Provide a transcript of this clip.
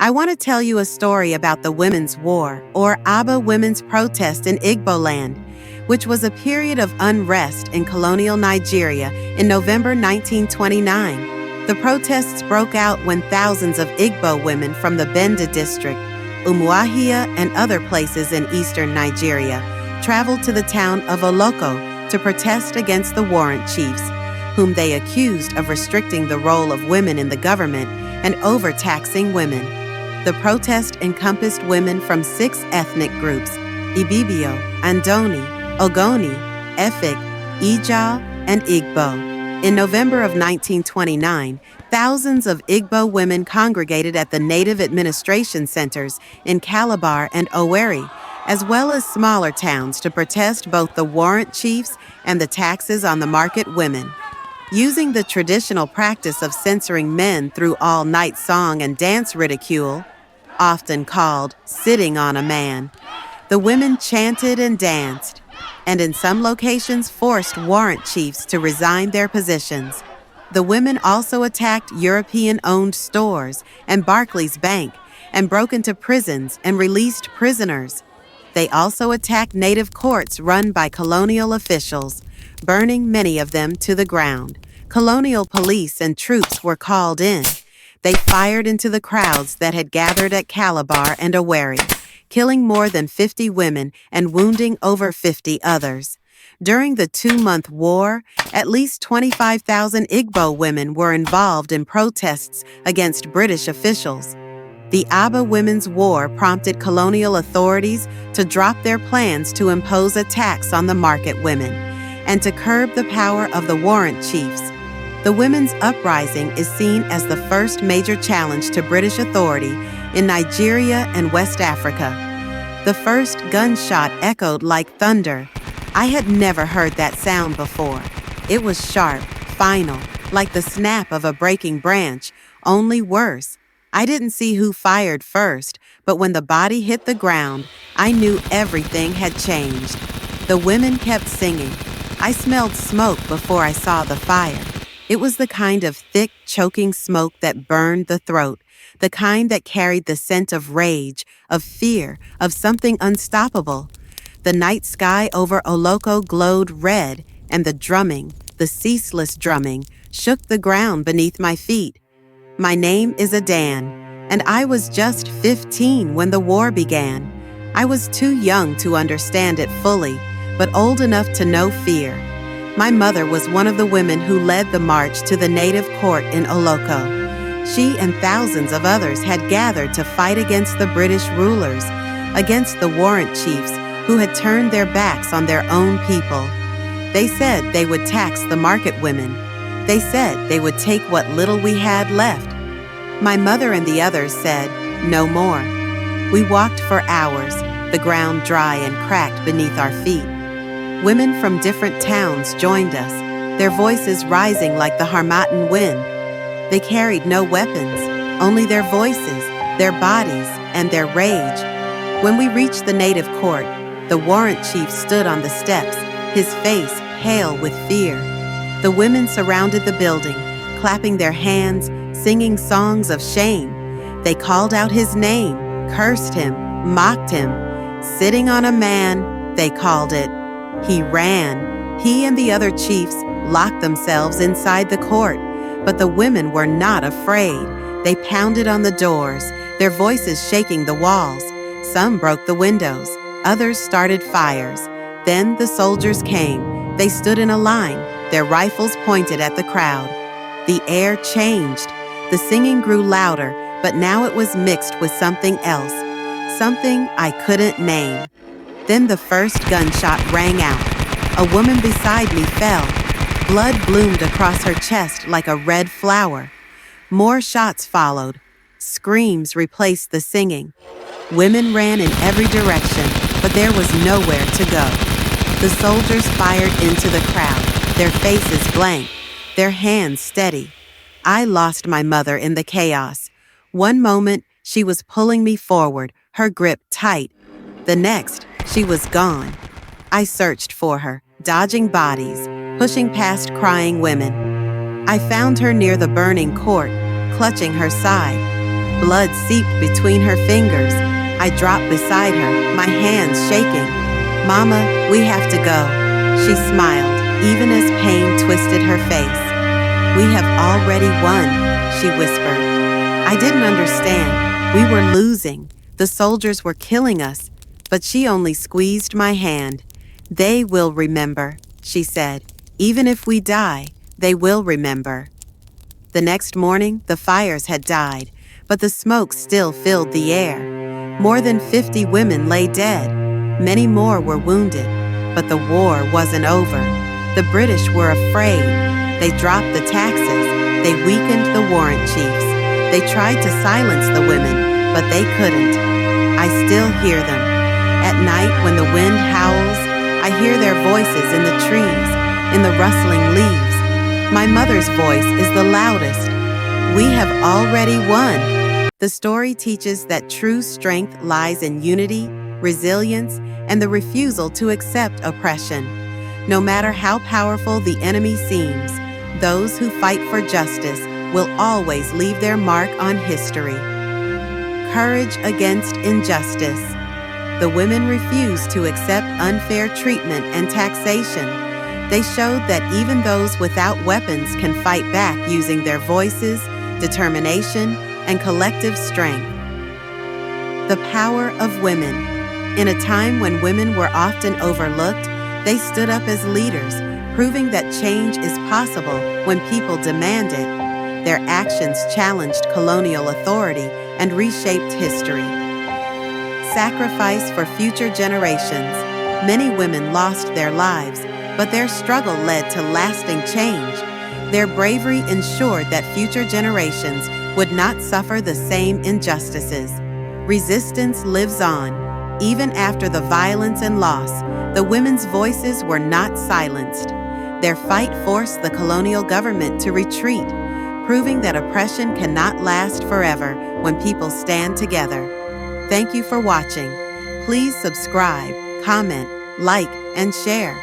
I want to tell you a story about the Women's War, or Aba Women's Protest in Igbo land, which was a period of unrest in colonial Nigeria in November 1929. The protests broke out when thousands of Igbo women from the Benda district, Umuahia, and other places in eastern Nigeria traveled to the town of Oloko to protest against the warrant chiefs, whom they accused of restricting the role of women in the government and overtaxing women. The protest encompassed women from 6 ethnic groups: Ibibio, Andoni, Ogoni, Efik, Ijaw, and Igbo. In November of 1929, thousands of Igbo women congregated at the native administration centers in Calabar and Owerri, as well as smaller towns, to protest both the warrant chiefs and the taxes on the market women. Using the traditional practice of censoring men through all-night song and dance ridicule, often called sitting on a man, the women chanted and danced, and in some locations forced warrant chiefs to resign their positions. The women also attacked European-owned stores and Barclays Bank and broke into prisons and released prisoners. They also attacked native courts run by colonial officials, burning many of them to the ground. Colonial police and troops were called in. They fired into the crowds that had gathered at Calabar and Owerri, killing more than 50 women and wounding over 50 others. During the 2-month war, at least 25,000 Igbo women were involved in protests against British officials. The Aba Women's War prompted colonial authorities to drop their plans to impose a tax on the market women and to curb the power of the warrant chiefs. The women's uprising is seen as the first major challenge to British authority in Nigeria and West Africa. The first gunshot echoed like thunder. I had never heard that sound before. It was sharp, final, like the snap of a breaking branch, only worse. I didn't see who fired first, but when the body hit the ground, I knew everything had changed. The women kept singing. I smelled smoke before I saw the fire. It was the kind of thick, choking smoke that burned the throat, the kind that carried the scent of rage, of fear, of something unstoppable. The night sky over Oloko glowed red, and the drumming, the ceaseless drumming, shook the ground beneath my feet. My name is Adan, and I was just 15 when the war began. I was too young to understand it fully, but old enough to know fear. My mother was one of the women who led the march to the native court in Oloko. She and thousands of others had gathered to fight against the British rulers, against the warrant chiefs who had turned their backs on their own people. They said they would tax the market women. They said they would take what little we had left. My mother and the others said, "No more." We walked for hours, the ground dry and cracked beneath our feet. Women from different towns joined us, their voices rising like the Harmattan wind. They carried no weapons, only their voices, their bodies, and their rage. When we reached the native court, the warrant chief stood on the steps, his face pale with fear. The women surrounded the building, clapping their hands, singing songs of shame. They called out his name, cursed him, mocked him. Sitting on a man, they called it. He ran. He and the other chiefs locked themselves inside the court, but the women were not afraid. They pounded on the doors, their voices shaking the walls. Some broke the windows. Others started fires. Then the soldiers came. They stood in a line, their rifles pointed at the crowd. The air changed. The singing grew louder, but now it was mixed with something else, something I couldn't name. Then the first gunshot rang out. A woman beside me fell. Blood bloomed across her chest like a red flower. More shots followed. Screams replaced the singing. Women ran in every direction, but there was nowhere to go. The soldiers fired into the crowd, their faces blank, their hands steady. I lost my mother in the chaos. One moment, she was pulling me forward, her grip tight. The next, she was gone. I searched for her, dodging bodies, pushing past crying women. I found her near the burning court, clutching her side. Blood seeped between her fingers. I dropped beside her, my hands shaking. "Mama, we have to go." She smiled, even as pain twisted her face. "We have already won," she whispered. I didn't understand. We were losing. The soldiers were killing us, but she only squeezed my hand. "They will remember," she said. "Even if we die, they will remember." The next morning, the fires had died, but the smoke still filled the air. More than 50 women lay dead. Many more were wounded, but the war wasn't over. The British were afraid. They dropped the taxes. They weakened the warrant chiefs. They tried to silence the women, but they couldn't. I still hear them. At night, when the wind howls, I hear their voices in the trees, in the rustling leaves. My mother's voice is the loudest. "We have already won." The story teaches that true strength lies in unity, resilience, and the refusal to accept oppression. No matter how powerful the enemy seems, those who fight for justice will always leave their mark on history. Courage against injustice. The women refused to accept unfair treatment and taxation. They showed that even those without weapons can fight back using their voices, determination, and collective strength. The power of women. In a time when women were often overlooked, they stood up as leaders, proving that change is possible when people demand it. Their actions challenged colonial authority and reshaped history. Sacrifice for future generations. Many women lost their lives, but their struggle led to lasting change. Their bravery ensured that future generations would not suffer the same injustices. Resistance lives on. Even after the violence and loss, the women's voices were not silenced. Their fight forced the colonial government to retreat, proving that oppression cannot last forever when people stand together. Thank you for watching. Please subscribe, comment, like, and share.